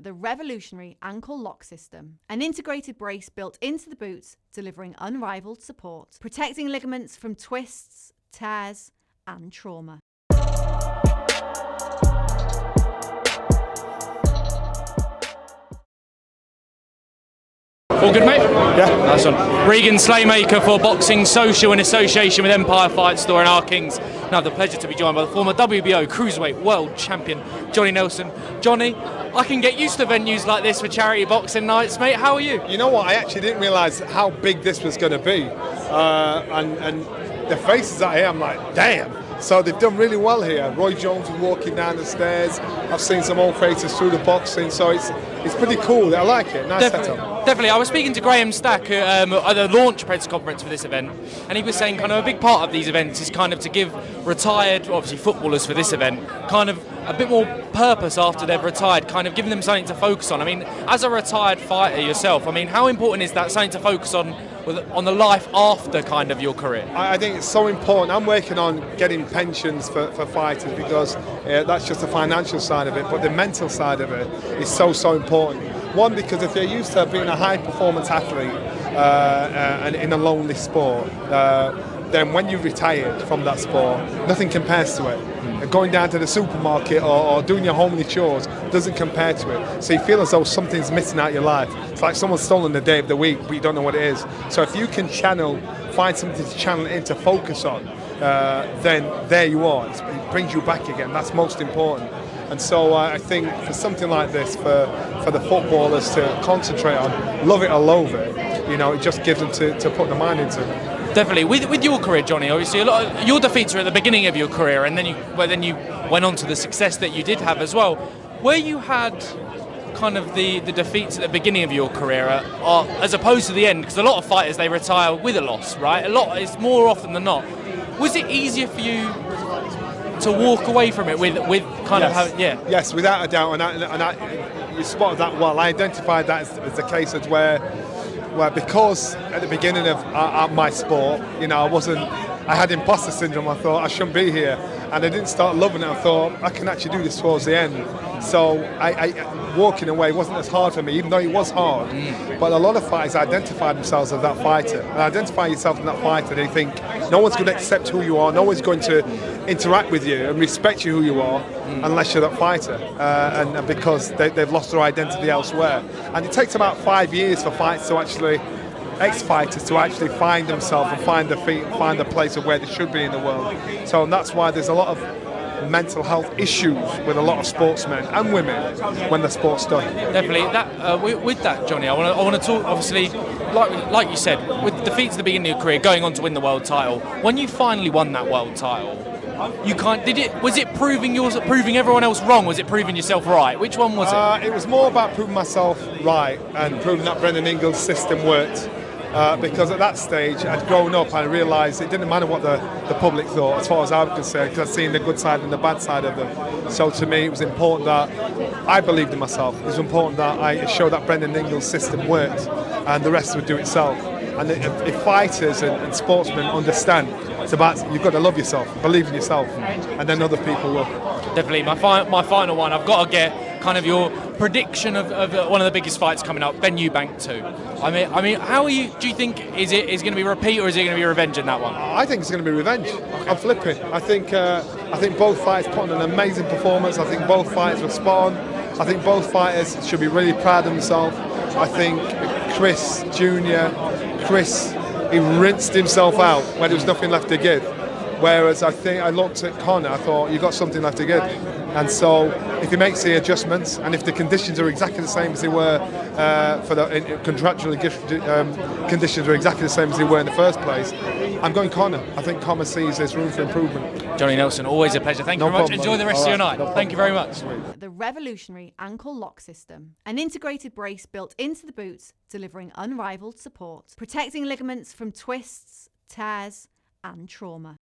the revolutionary ankle lock system, an integrated brace built into the boots, delivering unrivaled support, protecting ligaments from twists, tears, and trauma. All good, mate? Yeah. Nice one. Regan Slaymaker for Boxing Social in association with Empire Fight Store and our Kings. Now, the pleasure to be joined by the former WBO Cruiserweight World Champion, Johnny Nelson. Johnny, I can get used to venues like this for charity boxing nights, mate. How are you? You know what? I actually didn't realise how big this was going to be. And the faces out here, I'm like, damn. So they've done really well here. Roy Jones was walking down the stairs. I've seen some old faces through the boxing, so it's pretty cool. I like it. Nice setup. Definitely. I was speaking to Graham Stack at the launch press conference for this event, and he was saying kind of a big part of these events is kind of to give retired, obviously footballers for this event, kind of a bit more purpose after they've retired, kind of giving them something to focus on. I mean, as a retired fighter yourself, I mean, how important is that, something to focus on the life after kind of your career? I think it's so important. I'm working on getting pensions for fighters because that's just the financial side of it, but the mental side of it is so important. One, because if you're used to being a high performance athlete and in a lonely sport, then when you've retired from that sport, nothing compares to it. Going down to the supermarket or doing your homely chores doesn't compare to it. So you feel as though something's missing out your life. It's like someone's stolen the day of the week, but you don't know what it is. So if you can find something to channel in, to focus on, then there you are. It brings you back again. That's most important. And so I think for something like this, for the footballers to concentrate on, love it or loathe it, you know, it just gives them to put the mind into it. Definitely. With your career, Johnny, obviously a lot of your defeats were at the beginning of your career, and then you went on to the success that you did have as well. Where you had kind of the defeats at the beginning of your career, as opposed to the end, because a lot of fighters, they retire with a loss, right? It's more often than not. Was it easier for you to walk away from it with kind of how, yeah? Yes, without a doubt, and you spotted that well. I identified that as the case as where because at the beginning of my sport, you know, I had imposter syndrome. I thought I shouldn't be here, and I didn't start loving it. I thought I can actually do this towards the end. So I walking away wasn't as hard for me, even though it was hard. But a lot of fighters identify themselves as that fighter, and identify yourself as that fighter. They think no one's going to accept who you are, no one's going to interact with you and respect you who you are unless you're that fighter, and because they've lost their identity elsewhere. And it takes about 5 years for fighters to actually, ex-fighters to actually find themselves and find their feet and find a place of where they should be in the world. So that's why there's a lot of mental health issues with a lot of sportsmen and women when the sport's done. Definitely. With that, Johnny, I want to talk, obviously, like you said, with defeats at the beginning of your career, going on to win the world title. When you finally won that world title, was it proving everyone else wrong? Was it proving yourself right? Which one was it? It was more about proving myself right and proving that Brendan Ingles' system worked. Because at that stage I'd grown up and I realised it didn't matter what the public thought as far as I was concerned, because I'd seen the good side and the bad side of them. So to me it was important that I believed in myself. It was important that I showed that Brendan Ingles' system worked and the rest would do itself. And if fighters and sportsmen understand, it's about, you've got to love yourself, believe in yourself, and then other people will. Definitely. My final one, I've got to get kind of your prediction of one of the biggest fights coming up, Ben Eubank 2. I mean, how are you? Do you think is going to be a repeat or is it going to be revenge in that one? I think it's going to be revenge. Okay. I'm flipping. I think both fighters put on an amazing performance. I think both fighters were spot on. I think both fighters should be really proud of themselves. I think Chris Jr., he rinsed himself out when there was nothing left to give. Whereas I looked at Conor, I thought, you've got something left to give. And so if he makes the adjustments and if the conditions are exactly the same as they were for the contractual conditions are exactly the same as they were in the first place, I'm going Conor. I think Conor sees there's room for improvement. Johnny Nelson, always a pleasure. Thank you very much. Enjoy the rest of your night. Thank you very much. The revolutionary ankle lock system, an integrated brace built into the boots, delivering unrivaled support, protecting ligaments from twists, tears, and trauma.